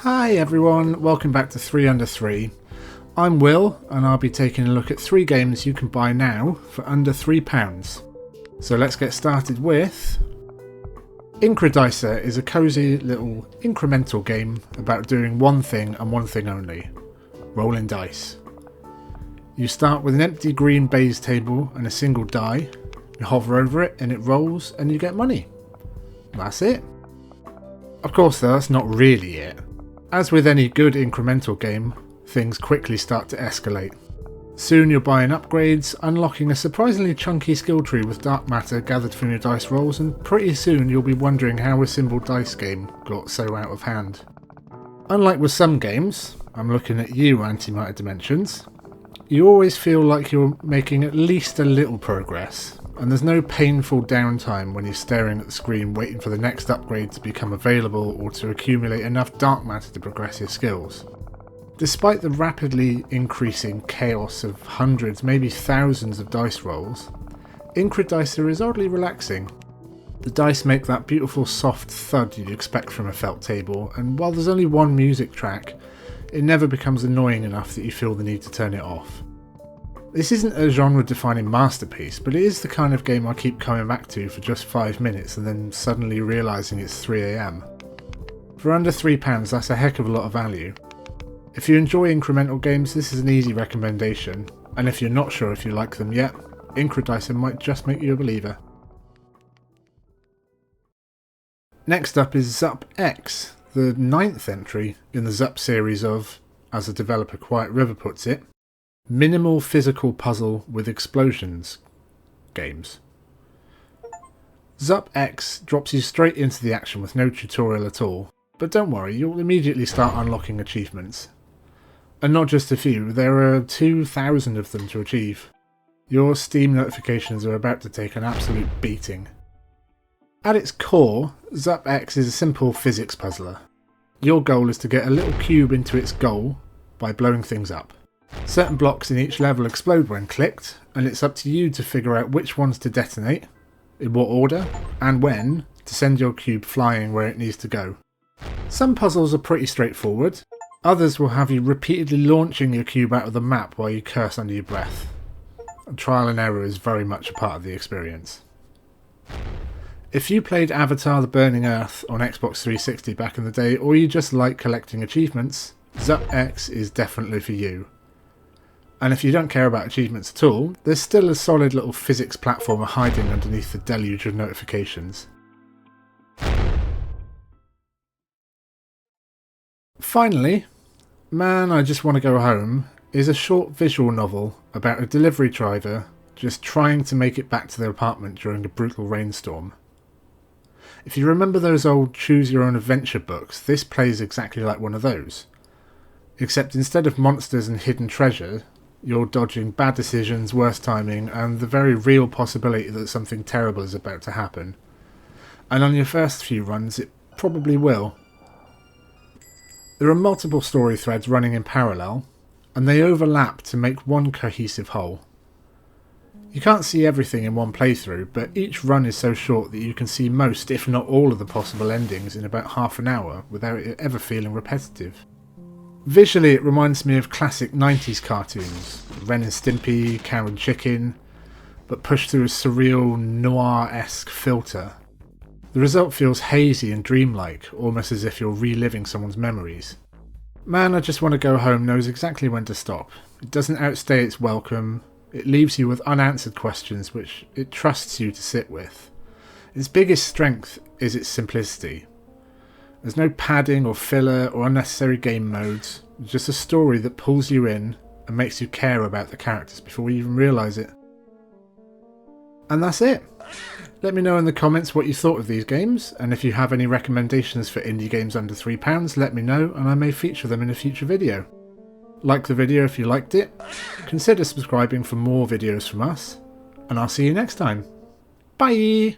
Hi everyone, welcome back to 3 Under 3. I'm Will and I'll be taking a look at 3 games you can buy now for under £3. So let's get started with... Incredicer is a cosy little incremental game about doing one thing and one thing only: rolling dice. You start with an empty green baize table and a single die, you hover over it and it rolls and you get money. That's it. Of course though, that's not really it. As with any good incremental game, things quickly start to escalate. Soon you're buying upgrades, unlocking a surprisingly chunky skill tree with dark matter gathered from your dice rolls, and pretty soon you'll be wondering how a simple dice game got so out of hand. Unlike with some games, I'm looking at you Antimatter Dimensions, you always feel like you're making at least a little progress, and there's no painful downtime when you're staring at the screen waiting for the next upgrade to become available or to accumulate enough dark matter to progress your skills. Despite the rapidly increasing chaos of hundreds, maybe thousands of dice rolls, Incredicer is oddly relaxing. The dice make that beautiful soft thud you'd expect from a felt table, and while there's only one music track, it never becomes annoying enough that you feel the need to turn it off. This isn't a genre-defining masterpiece, but it is the kind of game I keep coming back to for just 5 minutes and then suddenly realising it's 3 AM. For under £3, that's a heck of a lot of value. If you enjoy incremental games, this is an easy recommendation, and if you're not sure if you like them yet, Incredicer might just make you a believer. Next up is Zup X, the 9th entry in the Zup series of, as the developer Quiet River puts it, minimal physical puzzle with explosions games. Zup X drops you straight into the action with no tutorial at all, but don't worry, you'll immediately start unlocking achievements. And not just a few, there are 2,000 of them to achieve. Your Steam notifications are about to take an absolute beating. At its core, Zup X is a simple physics puzzler. Your goal is to get a little cube into its goal by blowing things up. Certain blocks in each level explode when clicked, and it's up to you to figure out which ones to detonate, in what order, and when to send your cube flying where it needs to go. Some puzzles are pretty straightforward, others will have you repeatedly launching your cube out of the map while you curse under your breath. Trial and error is very much a part of the experience. If you played Avatar: The Burning Earth on Xbox 360 back in the day, or you just like collecting achievements, Zup X is definitely for you. And if you don't care about achievements at all, there's still a solid little physics platformer hiding underneath the deluge of notifications. Finally, Man, I Just Want to Go Home is a short visual novel about a delivery driver just trying to make it back to their apartment during a brutal rainstorm. If you remember those old Choose Your Own Adventure books, this plays exactly like one of those. Except instead of monsters and hidden treasure, you're dodging bad decisions, worse timing, and the very real possibility that something terrible is about to happen. And on your first few runs, it probably will. There are multiple story threads running in parallel, and they overlap to make one cohesive whole. You can't see everything in one playthrough, but each run is so short that you can see most, if not all, of the possible endings in about half an hour without it ever feeling repetitive. Visually, it reminds me of classic 90s cartoons, Ren and Stimpy, Cow and Chicken, but pushed through a surreal, noir-esque filter. The result feels hazy and dreamlike, almost as if you're reliving someone's memories. Man, I Just Want to Go Home knows exactly when to stop. It doesn't outstay its welcome, it leaves you with unanswered questions which it trusts you to sit with. Its biggest strength is its simplicity. There's no padding or filler or unnecessary game modes, just a story that pulls you in and makes you care about the characters before you even realise it. And that's it. Let me know in the comments what you thought of these games, and if you have any recommendations for indie games under £3, let me know and I may feature them in a future video. Like the video if you liked it, consider subscribing for more videos from us, and I'll see you next time. Bye!